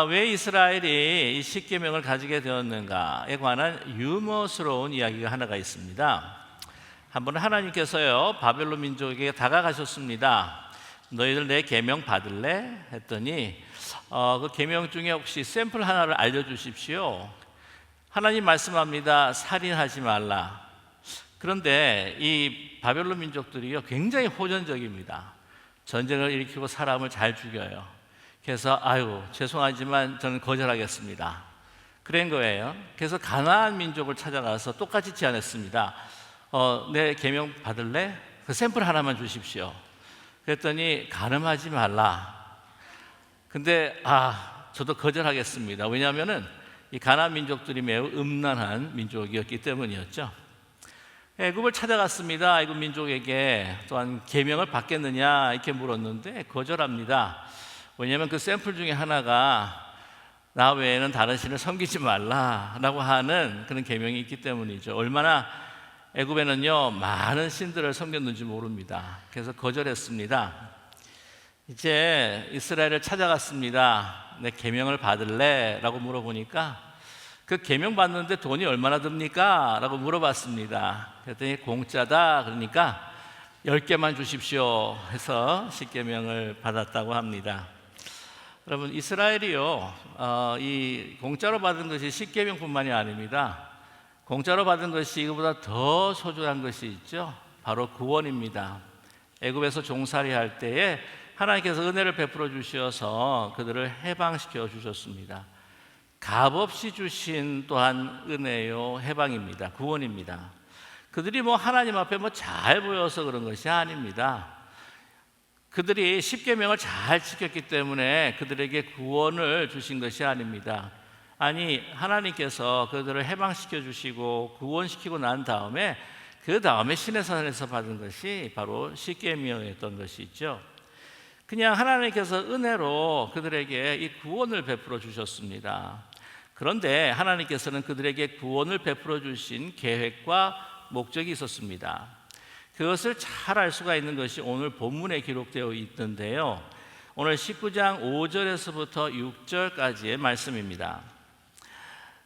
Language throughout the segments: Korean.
왜 이스라엘이 이 십계명을 가지게 되었는가에 관한 유머스러운 이야기가 하나가 있습니다. 한 번 하나님께서요 바벨론 민족에게 다가가셨습니다. 너희들 내 계명 받을래? 했더니 그 계명 중에 혹시 샘플 하나를 알려주십시오. 하나님 말씀합니다. 살인하지 말라. 그런데 이 바벨론 민족들이요 굉장히 호전적입니다. 전쟁을 일으키고 사람을 잘 죽여요. 그래서 죄송하지만 저는 거절하겠습니다. 그런 거예요. 그래서 가나안 민족을 찾아가서 똑같이 제안했습니다. 내 계명 받을래? 그 샘플 하나만 주십시오. 그랬더니 간음하지 말라. 근데 저도 거절하겠습니다. 왜냐하면은 이 가나안 민족들이 매우 음란한 민족이었기 때문이었죠. 애굽을 찾아갔습니다. 애굽 민족에게 또한 계명을 받겠느냐 이렇게 물었는데 거절합니다. 왜냐하면 그 샘플 중에 하나가 나 외에는 다른 신을 섬기지 말라라고 하는 그런 계명이 있기 때문이죠. 얼마나 애굽에는요 많은 신들을 섬겼는지 모릅니다. 그래서 거절했습니다. 이제 이스라엘을 찾아갔습니다. 내 계명을 받을래? 라고 물어보니까 그 계명 받는데 돈이 얼마나 듭니까? 라고 물어봤습니다. 그랬더니 공짜다. 그러니까 10개만 주십시오 해서 십계명을 받았다고 합니다. 여러분, 이스라엘이요 이 공짜로 받은 것이 십계명뿐만이 아닙니다. 공짜로 받은 것이 이거보다 더 소중한 것이 있죠. 바로 구원입니다. 애굽에서 종살이 할 때에 하나님께서 은혜를 베풀어 주셔서 그들을 해방시켜 주셨습니다. 값없이 주신 또한 은혜요 해방입니다. 구원입니다. 그들이 하나님 앞에 잘 보여서 그런 것이 아닙니다. 그들이 십계명을 잘 지켰기 때문에 그들에게 구원을 주신 것이 아닙니다. 아니, 하나님께서 그들을 해방시켜 주시고 구원시키고 난 다음에 그 다음에 신의 산에서 받은 것이 바로 십계명이었던 것이죠. 그냥 하나님께서 은혜로 그들에게 이 구원을 베풀어 주셨습니다. 그런데 하나님께서는 그들에게 구원을 베풀어 주신 계획과 목적이 있었습니다. 그것을 잘 알 수가 있는 것이 오늘 본문에 기록되어 있던데요, 오늘 19장 5절에서부터 6절까지의 말씀입니다.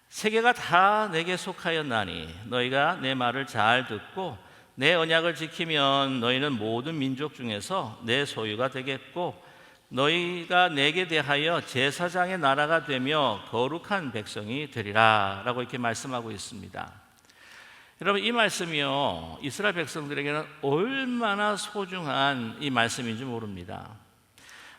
세계가 다 내게 속하였나니 너희가 내 말을 잘 듣고 내 언약을 지키면 너희는 모든 민족 중에서 내 소유가 되겠고 너희가 내게 대하여 제사장의 나라가 되며 거룩한 백성이 되리라 라고 이렇게 말씀하고 있습니다. 여러분, 이 말씀이요 이스라엘 백성들에게는 얼마나 소중한 이 말씀인지 모릅니다.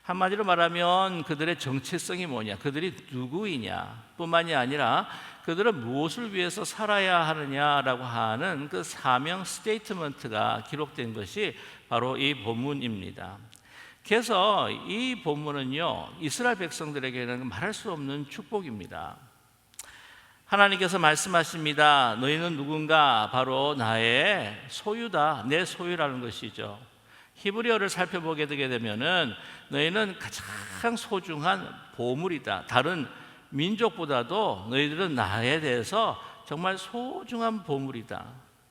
한마디로 말하면 그들의 정체성이 뭐냐, 그들이 누구이냐 뿐만이 아니라 그들은 무엇을 위해서 살아야 하느냐라고 하는 그 사명 스테이트먼트가 기록된 것이 바로 이 본문입니다. 그래서 이 본문은요 이스라엘 백성들에게는 말할 수 없는 축복입니다. 하나님께서 말씀하십니다. 너희는 누군가? 바로 나의 소유다. 내 소유라는 것이죠. 히브리어를 살펴보게 되게 되면은 너희는 가장 소중한 보물이다. 다른 민족보다도 너희들은 나에 대해서 정말 소중한 보물이다.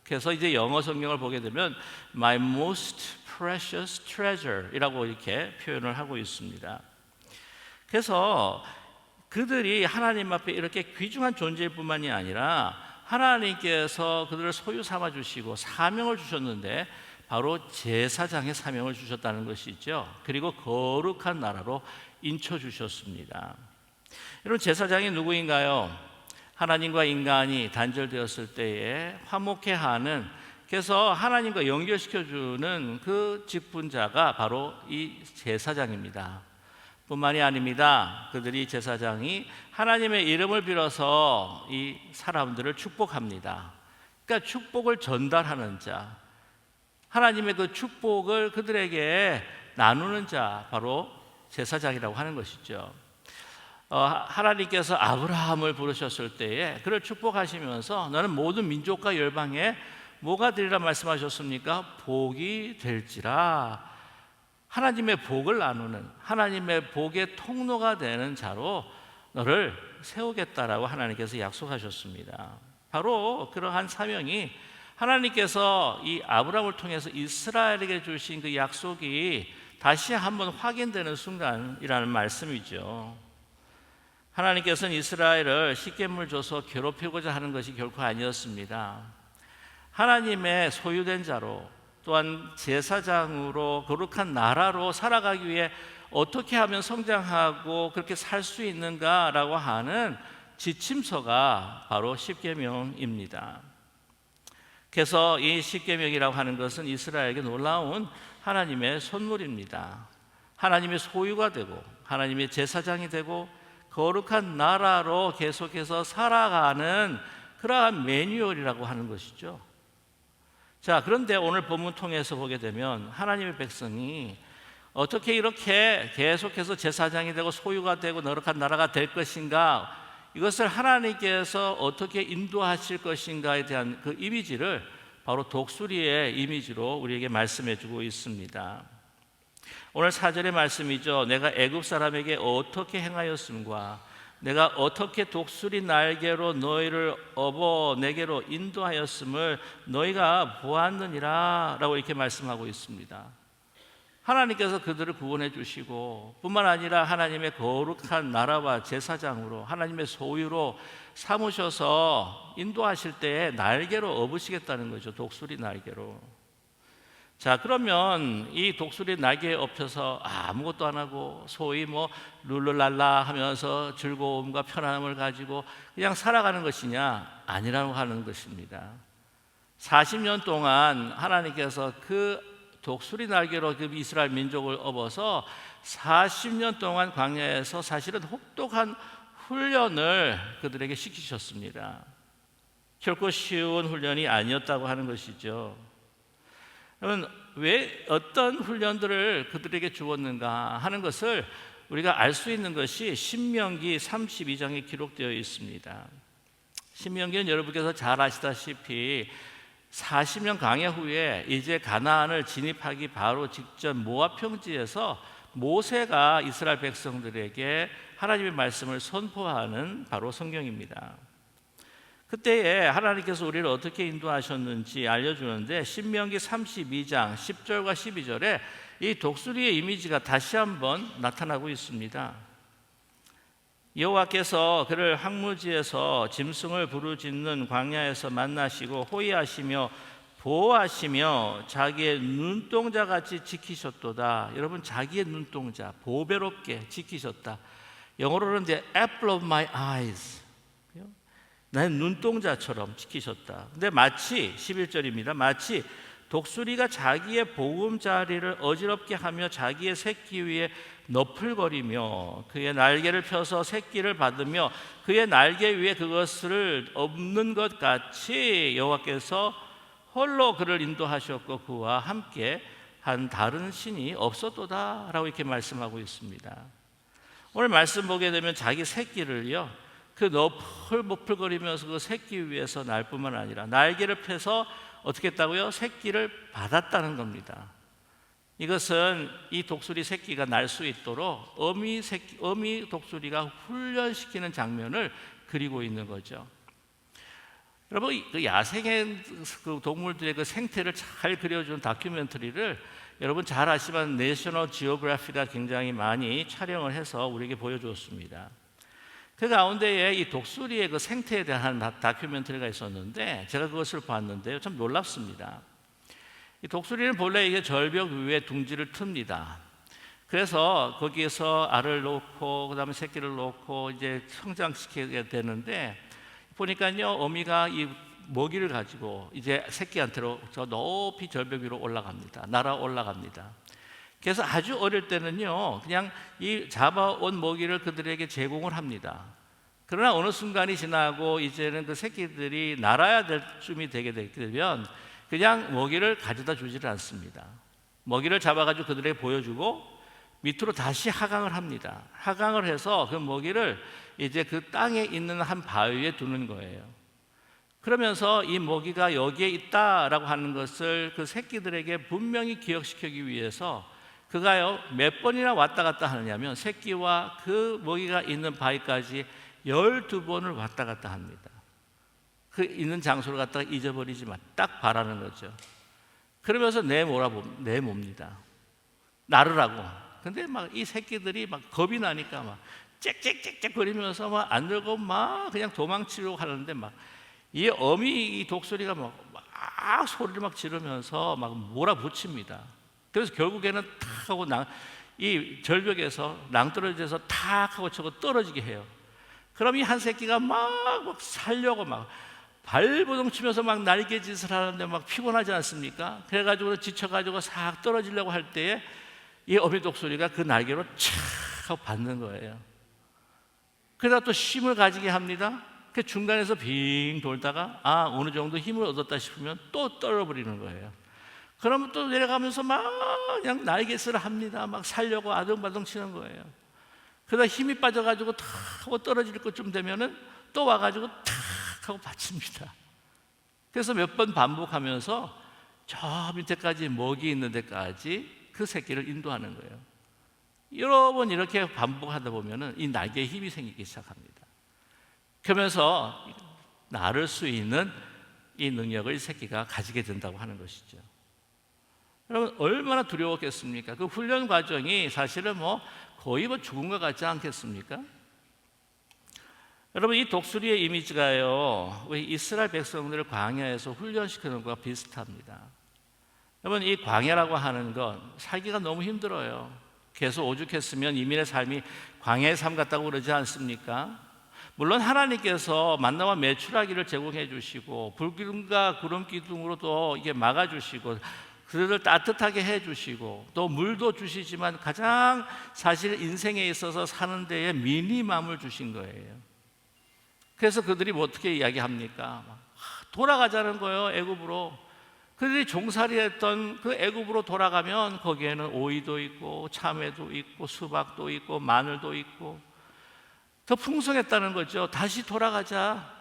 그래서 이제 영어 성경을 보게 되면 My most precious treasure 이라고 이렇게 표현을 하고 있습니다. 그래서 그들이 하나님 앞에 이렇게 귀중한 존재일 뿐만이 아니라 하나님께서 그들을 소유 삼아 주시고 사명을 주셨는데 바로 제사장의 사명을 주셨다는 것이죠. 그리고 거룩한 나라로 인쳐 주셨습니다. 여러분, 제사장이 누구인가요? 하나님과 인간이 단절되었을 때에 화목해하는, 그래서 하나님과 연결시켜주는 그 직분자가 바로 이 제사장입니다. 뿐만이 아닙니다. 그들이 제사장이 하나님의 이름을 빌어서 이 사람들을 축복합니다. 그러니까 축복을 전달하는 자, 하나님의 그 축복을 그들에게 나누는 자, 바로 제사장이라고 하는 것이죠. 하나님께서 아브라함을 부르셨을 때에 그를 축복하시면서 너는 모든 민족과 열방에 뭐가 되리라 말씀하셨습니까? 복이 될지라. 하나님의 복을 나누는, 하나님의 복의 통로가 되는 자로 너를 세우겠다라고 하나님께서 약속하셨습니다. 바로 그러한 사명이 하나님께서 이 아브라함을 통해서 이스라엘에게 주신 그 약속이 다시 한번 확인되는 순간이라는 말씀이죠. 하나님께서는 이스라엘을 십계명을 줘서 괴롭히고자 하는 것이 결코 아니었습니다. 하나님의 소유된 자로, 또한 제사장으로 거룩한 나라로 살아가기 위해 어떻게 하면 성장하고 그렇게 살 수 있는가라고 하는 지침서가 바로 십계명입니다. 그래서 이 십계명이라고 하는 것은 이스라엘에게 놀라운 하나님의 선물입니다. 하나님의 소유가 되고 하나님의 제사장이 되고 거룩한 나라로 계속해서 살아가는 그러한 매뉴얼이라고 하는 것이죠. 자, 그런데 오늘 본문 통해서 보게 되면 하나님의 백성이 어떻게 이렇게 계속해서 제사장이 되고 소유가 되고 거룩한 나라가 될 것인가, 이것을 하나님께서 어떻게 인도하실 것인가에 대한 그 이미지를 바로 독수리의 이미지로 우리에게 말씀해 주고 있습니다. 오늘 4절의 말씀이죠. 내가 애굽 사람에게 어떻게 행하였음과 내가 어떻게 독수리 날개로 너희를 업어 내게로 인도하였음을 너희가 보았느니라 라고 이렇게 말씀하고 있습니다. 하나님께서 그들을 구원해 주시고 뿐만 아니라 하나님의 거룩한 나라와 제사장으로 하나님의 소유로 삼으셔서 인도하실 때에 날개로 업으시겠다는 거죠. 독수리 날개로. 자, 그러면 이 독수리 날개에 엎혀서 아무것도 안 하고 소위 룰루랄라 하면서 즐거움과 편안함을 가지고 그냥 살아가는 것이냐? 아니라고 하는 것입니다. 40년 동안 하나님께서 그 독수리 날개로 그 이스라엘 민족을 업어서 40년 동안 광야에서 사실은 혹독한 훈련을 그들에게 시키셨습니다. 결코 쉬운 훈련이 아니었다고 하는 것이죠. 여러분, 왜 어떤 훈련들을 그들에게 주었는가 하는 것을 우리가 알 수 있는 것이 신명기 32장에 기록되어 있습니다. 신명기는 여러분께서 잘 아시다시피 40년 광야 후에 이제 가나안을 진입하기 바로 직전 모압 평지에서 모세가 이스라엘 백성들에게 하나님의 말씀을 선포하는 바로 성경입니다. 그때에 하나님께서 우리를 어떻게 인도하셨는지 알려주는데 신명기 32장 10절과 12절에 이 독수리의 이미지가 다시 한번 나타나고 있습니다. 여호와께서 그를 황무지에서 짐승을 부르짖는 광야에서 만나시고 호위하시며 보호하시며 자기의 눈동자같이 지키셨도다. 여러분, 자기의 눈동자 보배롭게 지키셨다. 영어로는 the apple of my eyes, 나의 눈동자처럼 지키셨다. 근데 마치 11절입니다. 마치 독수리가 자기의 보금자리를 어지럽게 하며 자기의 새끼 위에 너풀거리며 그의 날개를 펴서 새끼를 받으며 그의 날개 위에 그것을 엎는 것 같이 여호와께서 홀로 그를 인도하셨고 그와 함께 한 다른 신이 없었도다 라고 이렇게 말씀하고 있습니다. 오늘 말씀 보게 되면 자기 새끼를요, 그 너풀거리면서 그 새끼 위에서 날 뿐만 아니라 날개를 펴서 어떻게 했다고요? 새끼를 받았다는 겁니다. 이것은 이 독수리 새끼가 날 수 있도록 어미 독수리가 훈련시키는 장면을 그리고 있는 거죠. 여러분, 그 야생의 그 동물들의 그 생태를 잘 그려주는 다큐멘터리를 여러분 잘 아시지만 내셔널 지오그래피가 굉장히 많이 촬영을 해서 우리에게 보여주었습니다. 그 가운데에 이 독수리의 그 생태에 대한 다큐멘터리가 있었는데 제가 그것을 봤는데요, 참 놀랍습니다. 이 독수리는 본래 이게 절벽 위에 둥지를 틉니다. 그래서 거기에서 알을 놓고 그다음에 새끼를 놓고 이제 성장시키게 되는데 보니까요, 어미가 이 먹이를 가지고 이제 새끼한테로 저 높이 절벽 위로 올라갑니다. 날아 올라갑니다. 그래서 아주 어릴 때는요, 그냥 이 잡아온 먹이를 그들에게 제공을 합니다. 그러나 어느 순간이 지나고 이제는 그 새끼들이 날아야 될 쯤이 되게 되면 그냥 먹이를 가져다 주지를 않습니다. 먹이를 잡아가지고 그들에게 보여주고 밑으로 다시 하강을 합니다. 하강을 해서 그 먹이를 이제 그 땅에 있는 한 바위에 두는 거예요. 그러면서 이 먹이가 여기에 있다라고 하는 것을 그 새끼들에게 분명히 기억시키기 위해서 그가요, 몇 번이나 왔다 갔다 하느냐면 새끼와 그 먹이가 있는 바위까지 12번을 왔다 갔다 합니다. 그 있는 장소를 갖다가 잊어버리지만 딱 바라는 거죠. 그러면서 내몹니다. 나르라고. 근데 막 이 새끼들이 막 겁이 나니까 막 짹짹짹짹 거리면서 막 안 들고 막 그냥 도망치려고 하는데 막 이 어미 이 독수리가 막 소리를 막 지르면서 막 몰아붙입니다. 그래서 결국에는 탁 하고 이 절벽에서 낭떠러지에서 탁 하고 저거 떨어지게 해요. 그럼 이 한 새끼가 막 살려고 막 발버둥 치면서 막 날개짓을 하는데 막 피곤하지 않습니까? 그래가지고 지쳐가지고 싹 떨어지려고 할 때에 이 어미 독수리가 그 날개로 착 하고 받는 거예요. 그러다 또 힘을 가지게 합니다. 그 중간에서 빙 돌다가 어느 정도 힘을 얻었다 싶으면 또 떨어버리는 거예요. 그러면 또 내려가면서 막 그냥 날개짓을 합니다. 막 살려고 아등바등 치는 거예요. 그러다 힘이 빠져가지고 탁 하고 떨어질 것쯤 되면은 또 와가지고 탁 하고 받칩니다. 그래서 몇 번 반복하면서 저 밑에까지 먹이 있는 데까지 그 새끼를 인도하는 거예요. 여러 번 이렇게 반복하다 보면은 이 날개에 힘이 생기기 시작합니다. 그러면서 나를 수 있는 이 능력을 이 새끼가 가지게 된다고 하는 것이죠. 여러분 얼마나 두려웠겠습니까? 그 훈련 과정이 사실은 거의 죽은 것 같지 않겠습니까? 여러분 이 독수리의 이미지가요, 우리 이스라엘 백성들을 광야에서 훈련시키는 것과 비슷합니다. 여러분 이 광야라고 하는 건 살기가 너무 힘들어요. 계속 오죽했으면 이민의 삶이 광야의 삶 같다고 그러지 않습니까? 물론 하나님께서 만나와 메추라기를 제공해 주시고 불기둥과 구름 기둥으로도 이게 막아 주시고 그들을 따뜻하게 해 주시고 또 물도 주시지만 가장 사실 인생에 있어서 사는 데에 미니멈을 주신 거예요. 그래서 그들이 어떻게 이야기합니까? 돌아가자는 거예요, 애굽으로. 그들이 종살이했던 그 애굽으로 돌아가면 거기에는 오이도 있고 참외도 있고 수박도 있고 마늘도 있고 더 풍성했다는 거죠. 다시 돌아가자.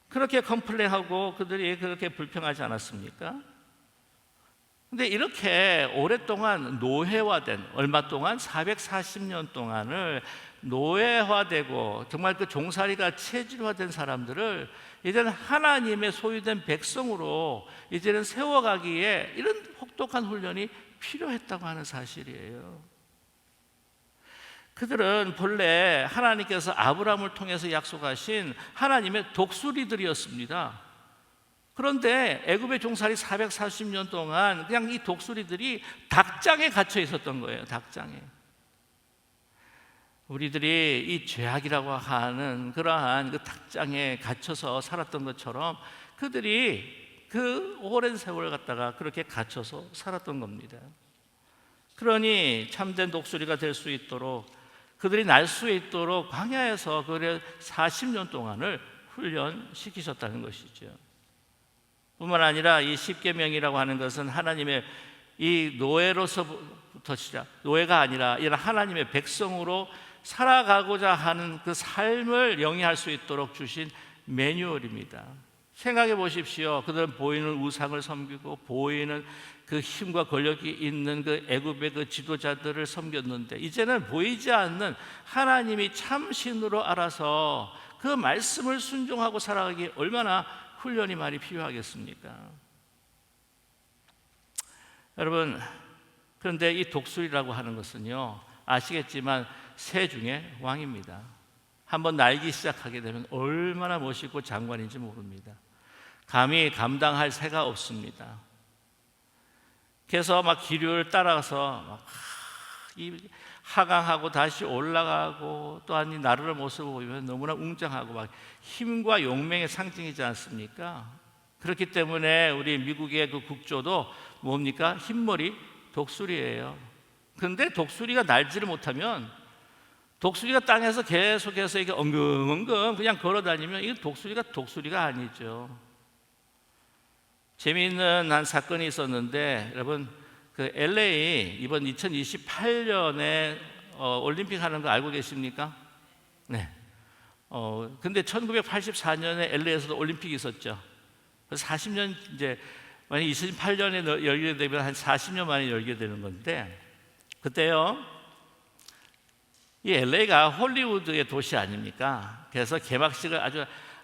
그렇게 컴플레인하고 그들이 그렇게 불평하지 않았습니까? 근데 이렇게 오랫동안 노예화된, 얼마 동안 440년 동안을 노예화되고 정말 그 종살이가 체질화된 사람들을 이제는 하나님의 소유된 백성으로 이제는 세워가기에 이런 혹독한 훈련이 필요했다고 하는 사실이에요. 그들은 본래 하나님께서 아브라함을 통해서 약속하신 하나님의 독수리들이었습니다. 그런데 애굽의 종살이 440년 동안 그냥 이 독수리들이 닭장에 갇혀 있었던 거예요. 닭장에. 우리들이 이 죄악이라고 하는 그러한 그 닭장에 갇혀서 살았던 것처럼 그들이 그 오랜 세월을 갖다가 그렇게 갇혀서 살았던 겁니다. 그러니 참된 독수리가 될 수 있도록 그들이 날 수 있도록 광야에서 그를 40년 동안을 훈련시키셨다는 것이죠. 뿐만 아니라 이 십계명이라고 하는 것은 하나님의 이 노예로서부터 시작, 노예가 아니라 이런 하나님의 백성으로 살아가고자 하는 그 삶을 영위할 수 있도록 주신 매뉴얼입니다. 생각해 보십시오. 그들은 보이는 우상을 섬기고 보이는 그 힘과 권력이 있는 그 애굽의 그 지도자들을 섬겼는데 이제는 보이지 않는 하나님이 참 신으로 알아서 그 말씀을 순종하고 살아가기 얼마나 훈련이 많이 필요하겠습니까? 여러분, 그런데 이 독수리라고 하는 것은요, 아시겠지만 새 중에 왕입니다. 한번 날기 시작하게 되면 얼마나 멋있고 장관인지 모릅니다. 감히 감당할 새가 없습니다. 그래서 막 기류를 따라서 막 하강하고 다시 올라가고 또한 이 나르는 모습을 보면 너무나 웅장하고 막 힘과 용맹의 상징이지 않습니까? 그렇기 때문에 우리 미국의 그 국조도 뭡니까? 흰머리 독수리예요. 그런데 독수리가 날지를 못하면 독수리가 땅에서 계속해서 이게 엉금엉금 그냥 걸어다니면 이게 독수리가 아니죠. 재미있는 한 사건이 있었는데 여러분 그 LA 이번 2028년에 올림픽 하는 거 알고 계십니까? 네. 근데 1984년에 LA에서도 올림픽이 있었죠. 그래서 40년 이제 만약 28년에 열게 되면 한 40년 만에 열게 되는 건데 그때요. 이 LA가 홀리우드의 도시 아닙니까? 그래서 개막식을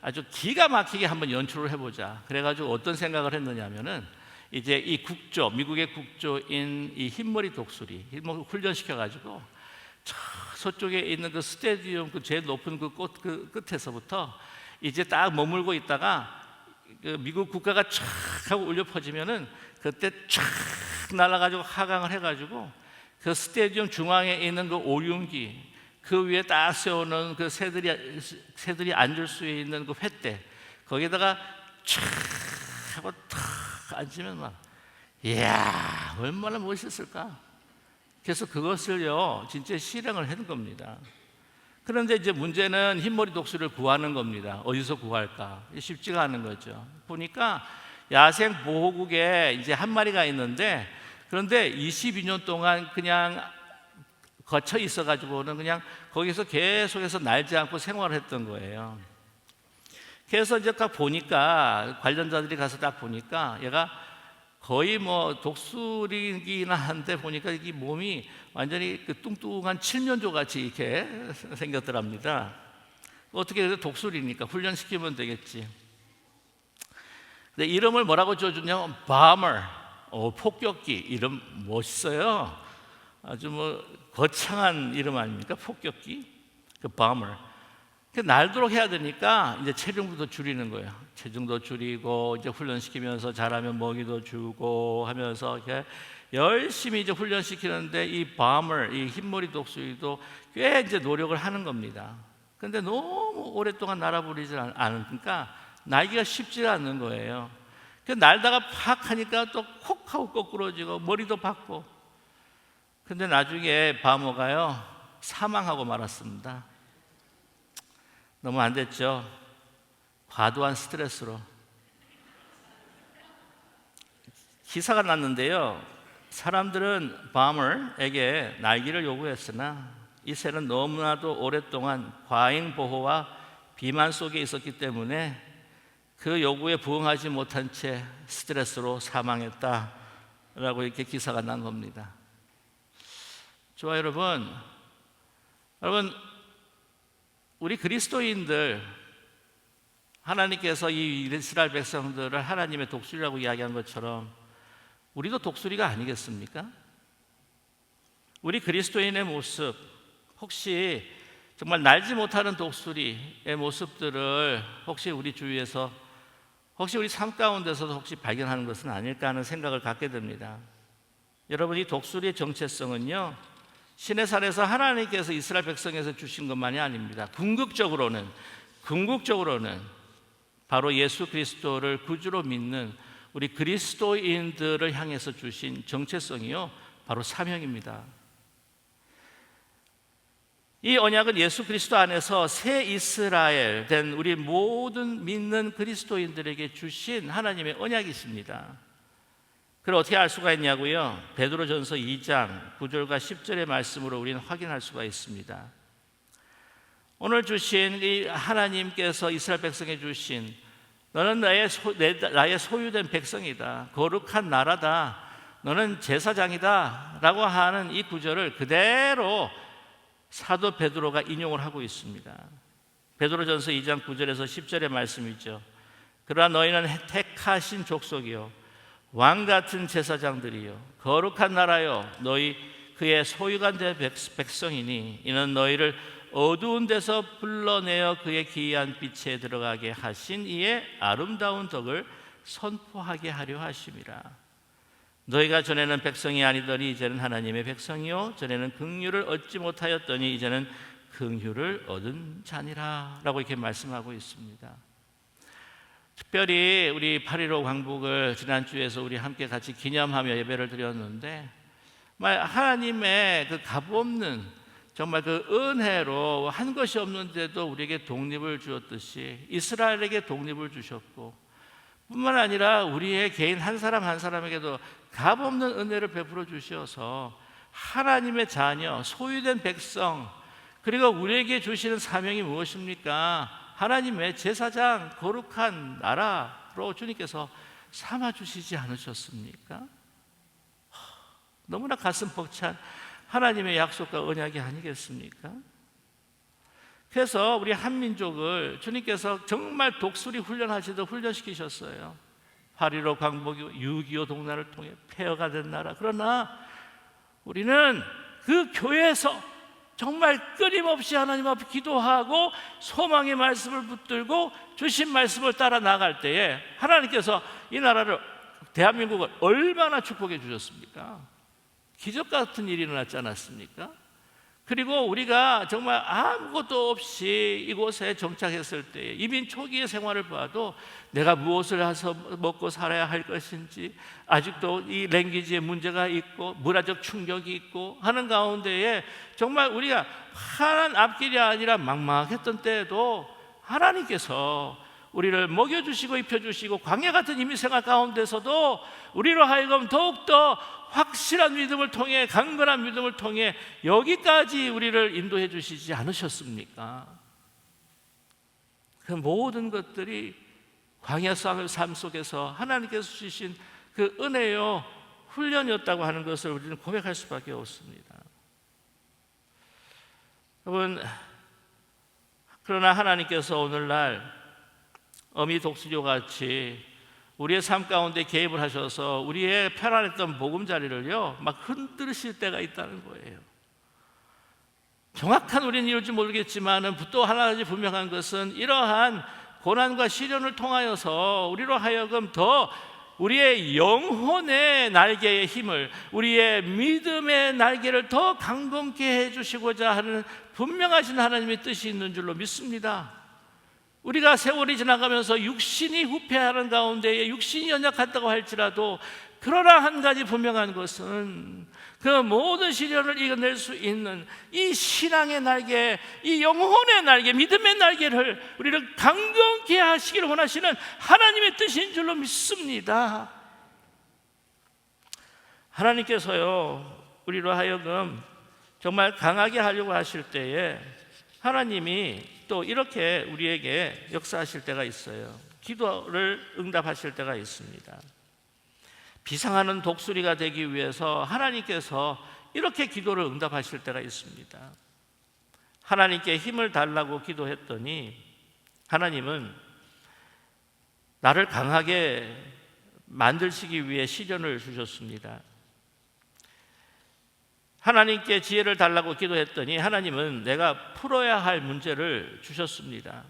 아주 기가 막히게 한번 연출을 해보자. 그래가지고 어떤 생각을 했느냐면은 이제 이 국조, 미국의 국조인 이 흰머리 독수리 훈련시켜가지고 저 서쪽에 있는 그 스테디움 그 제일 높은 그 꽃 그 끝에서부터 이제 딱 머물고 있다가 그 미국 국가가 촥 하고 울려 퍼지면은 그때 촥 날아가지고 하강을 해가지고 그 스테디움 중앙에 있는 그 오륜기 그 위에 딱 세우는 그 새들이 앉을 수 있는 그 횃대 거기다가 촥 하고 탁 앉으면 막 이야 얼마나 멋있을까. 그래서 그것을요 진짜 실행을 하는 겁니다. 그런데 이제 문제는 흰머리 독수리를 구하는 겁니다. 어디서 구할까? 쉽지가 않은 거죠. 보니까 야생 보호국에 이제 한 마리가 있는데 그런데 22년 동안 그냥 거쳐 있어가지고는 그냥 거기서 계속해서 날지 않고 생활을 했던 거예요. 그래서 이제 딱 보니까 관련자들이 가서 딱 보니까 얘가 거의 뭐 독수리이긴 한데 보니까 이 몸이 완전히 그 뚱뚱한 칠면조 같이 이렇게 생겼더랍니다. 어떻게 해서 독수리니까 훈련시키면 되겠지. 근데 이름을 뭐라고 지어줬냐면 바머, 폭격기. 이름 멋있어요. 아주 뭐 거창한 이름 아닙니까? 폭격기. 그 바머. 날도록 해야 되니까 이제 체중도 줄이는 거예요. 체중도 줄이고 이제 훈련시키면서 잘하면 먹이도 주고 하면서 이렇게 열심히 이제 훈련시키는데 이 바머, 이 흰머리 독수리도 꽤 이제 노력을 하는 겁니다. 근데 너무 오랫동안 날아버리지 않으니까 날기가 쉽지 않는 거예요. 그 날다가 팍 하니까 또 콕 하고 거꾸러지고 머리도 박고. 근데 나중에 바머가요 사망하고 말았습니다. 너무 안 됐죠. 과도한 스트레스로. 기사가 났는데요. 사람들은 바머에게 날기를 요구했으나 이 새는 너무나도 오랫동안 과잉 보호와 비만 속에 있었기 때문에 그 요구에 부응하지 못한 채 스트레스로 사망했다라고 이렇게 기사가 난 겁니다. 좋아요, 여러분. 우리 그리스도인들 하나님께서 이 이스라엘 백성들을 하나님의 독수리라고 이야기한 것처럼 우리도 독수리가 아니겠습니까? 우리 그리스도인의 모습 혹시 정말 날지 못하는 독수리의 모습들을 혹시 우리 주위에서 혹시 우리 삶 가운데서도 혹시 발견하는 것은 아닐까 하는 생각을 갖게 됩니다. 여러분 이 독수리의 정체성은요 신의 산에서 하나님께서 이스라엘 백성에서 주신 것만이 아닙니다. 궁극적으로는 바로 예수 그리스도를 구주로 믿는 우리 그리스도인들을 향해서 주신 정체성이요 바로 사명입니다. 이 언약은 예수 그리스도 안에서 새 이스라엘 된 우리 모든 믿는 그리스도인들에게 주신 하나님의 언약이십니다. 그걸 어떻게 알 수가 있냐고요? 베드로전서 2장 9절과 10절의 말씀으로 우리는 확인할 수가 있습니다. 오늘 주신 이 하나님께서 이스라엘 백성에 주신 너는 나의 소유된 백성이다. 거룩한 나라다. 너는 제사장이다. 라고 하는 이 구절을 그대로 사도 베드로가 인용을 하고 있습니다. 베드로전서 2장 9절에서 10절의 말씀이죠. 그러나 너희는 택하신 족속이요 왕같은 제사장들이요 거룩한 나라요 너희 그의 소유가 된 백성이니 이는 너희를 어두운 데서 불러내어 그의 기이한 빛에 들어가게 하신 이의 아름다운 덕을 선포하게 하려 하심이라. 너희가 전에는 백성이 아니더니 이제는 하나님의 백성이요 전에는 긍휼을 얻지 못하였더니 이제는 긍휼을 얻은 자니라 라고 이렇게 말씀하고 있습니다. 특별히 우리 8.15 광복을 지난주에서 우리 함께 같이 기념하며 예배를 드렸는데 정말 하나님의 그 값없는 정말 그 은혜로 한 것이 없는데도 우리에게 독립을 주었듯이 이스라엘에게 독립을 주셨고 뿐만 아니라 우리의 개인 한 사람 한 사람에게도 값없는 은혜를 베풀어 주셔서 하나님의 자녀, 소유된 백성 그리고 우리에게 주시는 사명이 무엇입니까? 하나님의 제사장, 거룩한 나라로 주님께서 삼아주시지 않으셨습니까? 너무나 가슴 벅찬 하나님의 약속과 언약이 아니겠습니까? 그래서 우리 한민족을 주님께서 정말 독수리 훈련하시듯 훈련시키셨어요. 8.15 광복이 6.25 동란을 통해 폐허가 된 나라. 그러나 우리는 그 교회에서 정말 끊임없이 하나님 앞에 기도하고 소망의 말씀을 붙들고 주신 말씀을 따라 나갈 때에 하나님께서 이 나라를, 대한민국을 얼마나 축복해 주셨습니까? 기적 같은 일이 일어났지 않았습니까? 그리고 우리가 정말 아무것도 없이 이곳에 정착했을 때 이민 초기의 생활을 봐도 내가 무엇을 해서 먹고 살아야 할 것인지, 아직도 이 랭귀지의 문제가 있고 문화적 충격이 있고 하는 가운데에 정말 우리가 환한 앞길이 아니라 막막했던 때에도 하나님께서 우리를 먹여주시고 입혀주시고 광야 같은 이민 생활 가운데서도 우리로 하여금 더욱더 확실한 믿음을 통해, 강건한 믿음을 통해 여기까지 우리를 인도해 주시지 않으셨습니까? 그 모든 것들이 광야 삶 속에서 하나님께서 주신 그 은혜요 훈련이었다고 하는 것을 우리는 고백할 수밖에 없습니다. 여러분, 그러나 하나님께서 오늘날 어미 독수리와 같이 우리의 삶 가운데 개입을 하셔서 우리의 편안했던 보금자리를요 막 흔들으실 때가 있다는 거예요. 정확한 우리는 이룰지 모르겠지만 또 하나 가지 분명한 것은 이러한 고난과 시련을 통하여서 우리로 하여금 더 우리의 영혼의 날개의 힘을, 우리의 믿음의 날개를 더 강건케 해주시고자 하는 분명하신 하나님의 뜻이 있는 줄로 믿습니다. 우리가 세월이 지나가면서 육신이 후퇴하는 가운데에 육신이 연약하다고 할지라도, 그러나 한 가지 분명한 것은 그 모든 시련을 이겨낼 수 있는 이 신앙의 날개, 이 영혼의 날개, 믿음의 날개를 우리를 강건케 하시기를 원하시는 하나님의 뜻인 줄로 믿습니다. 하나님께서요 우리로 하여금 정말 강하게 하려고 하실 때에 하나님이 또 이렇게 우리에게 역사하실 때가 있어요. 기도를 응답하실 때가 있습니다. 비상하는 독수리가 되기 위해서 하나님께서 이렇게 기도를 응답하실 때가 있습니다. 하나님께 힘을 달라고 기도했더니 하나님은 나를 강하게 만드시기 위해 시련을 주셨습니다. 하나님께 지혜를 달라고 기도했더니 하나님은 내가 풀어야 할 문제를 주셨습니다.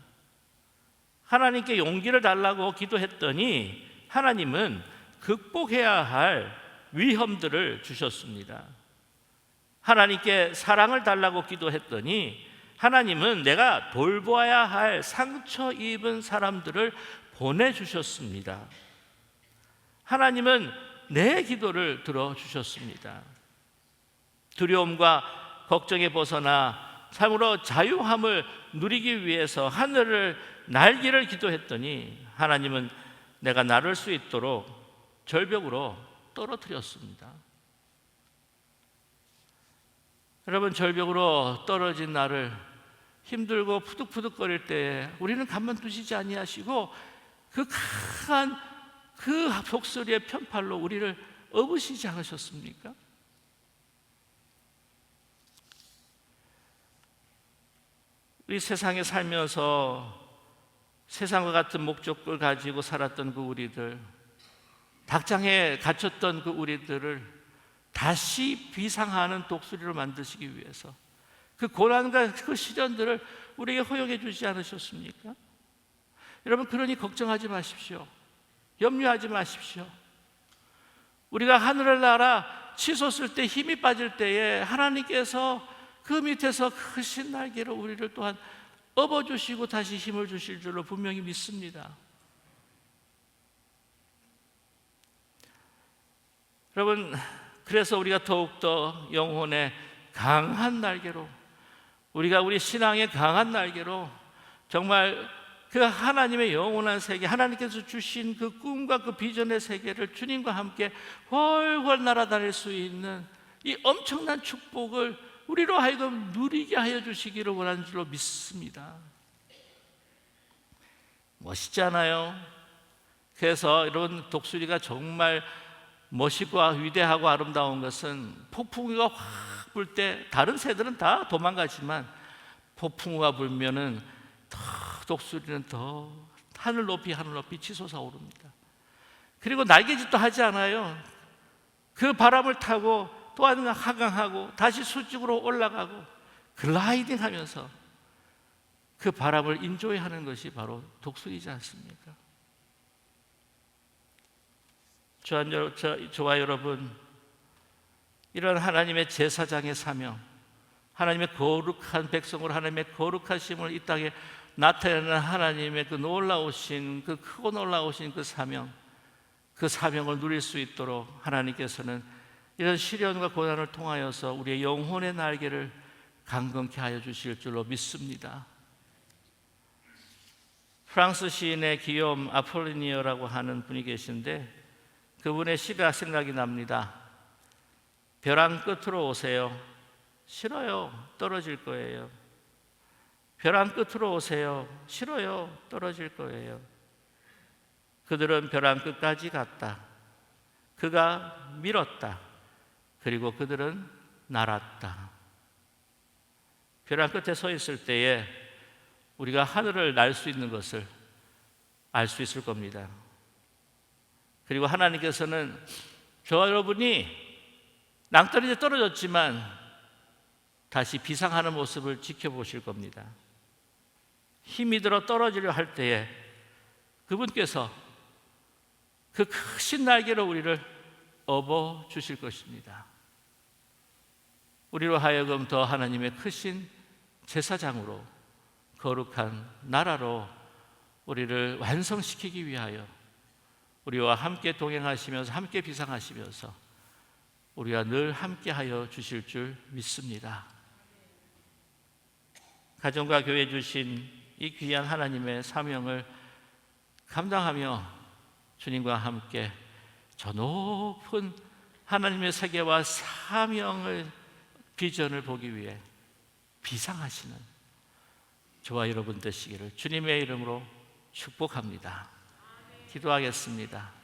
하나님께 용기를 달라고 기도했더니 하나님은 극복해야 할 위험들을 주셨습니다. 하나님께 사랑을 달라고 기도했더니 하나님은 내가 돌보아야 할 상처 입은 사람들을 보내주셨습니다. 하나님은 내 기도를 들어주셨습니다. 두려움과 걱정에 벗어나 참으로 자유함을 누리기 위해서 하늘을 날기를 기도했더니 하나님은 내가 나를 수 있도록 절벽으로 떨어뜨렸습니다. 여러분, 절벽으로 떨어진 나를 힘들고 푸득푸득거릴 때 우리는 가만두시지 아니하시고 그 강한 그 독수리의 편팔로 우리를 업으시지 않으셨습니까? 우리 세상에 살면서 세상과 같은 목적을 가지고 살았던 그 우리들, 닭장에 갇혔던 그 우리들을 다시 비상하는 독수리로 만드시기 위해서 그 고난과 그 시련들을 우리에게 허용해 주지 않으셨습니까? 여러분, 그러니 걱정하지 마십시오. 염려하지 마십시오. 우리가 하늘을 날아 치솟을 때, 힘이 빠질 때에 하나님께서 그 밑에서 크신 날개로 우리를 또한 업어주시고 다시 힘을 주실 줄로 분명히 믿습니다. 여러분, 그래서 우리가 더욱더 영혼의 강한 날개로, 우리가 우리 신앙의 강한 날개로 정말 그 하나님의 영원한 세계, 하나님께서 주신 그 꿈과 그 비전의 세계를 주님과 함께 훨훨 날아다닐 수 있는 이 엄청난 축복을 우리로 하여금 누리게 하여 주시기를 원하는 줄로 믿습니다. 멋있지 않아요? 그래서 여러분, 독수리가 정말 멋있고 위대하고 아름다운 것은 폭풍우가 확 불 때 다른 새들은 다 도망가지만 폭풍우가 불면은 더 독수리는 더 하늘 높이 치솟아 오릅니다. 그리고 날개짓도 하지 않아요. 그 바람을 타고 또한 하강하고 다시 수직으로 올라가고 글라이딩 하면서 그 바람을 인조이하는 것이 바로 독수리이지 않습니까? 저와 여러분, 이런 하나님의 제사장의 사명, 하나님의 거룩한 백성으로 하나님의 거룩하심을 이 땅에 나타내는 하나님의 그 놀라우신, 그 크고 놀라우신 그 사명, 그 사명을 누릴 수 있도록 하나님께서는 이런 시련과 고난을 통하여서 우리의 영혼의 날개를 강건케 하여 주실 줄로 믿습니다. 프랑스 시인의 기욤 아폴리니어라고 하는 분이 계신데 그분의 시가 생각이 납니다. 벼랑 끝으로 오세요. 싫어요. 떨어질 거예요. 벼랑 끝으로 오세요. 싫어요. 떨어질 거예요. 그들은 벼랑 끝까지 갔다. 그가 밀었다. 그리고 그들은 날았다. 벼랑 끝에 서 있을 때에 우리가 하늘을 날 수 있는 것을 알 수 있을 겁니다. 그리고 하나님께서는 저와 여러분이 낭떠러지에 떨어졌지만 다시 비상하는 모습을 지켜보실 겁니다. 힘이 들어 떨어지려 할 때에 그분께서 그 크신 날개로 우리를 업어 주실 것입니다. 우리로 하여금 더 하나님의 크신 제사장으로 거룩한 나라로 우리를 완성시키기 위하여 우리와 함께 동행하시면서 함께 비상하시면서 우리와 늘 함께하여 주실 줄 믿습니다. 가정과 교회 주신 이 귀한 하나님의 사명을 감당하며 주님과 함께 저 높은 하나님의 세계와 사명을 비전을 보기 위해 비상하시는 저와 여러분 되시기를 주님의 이름으로 축복합니다. 기도하겠습니다.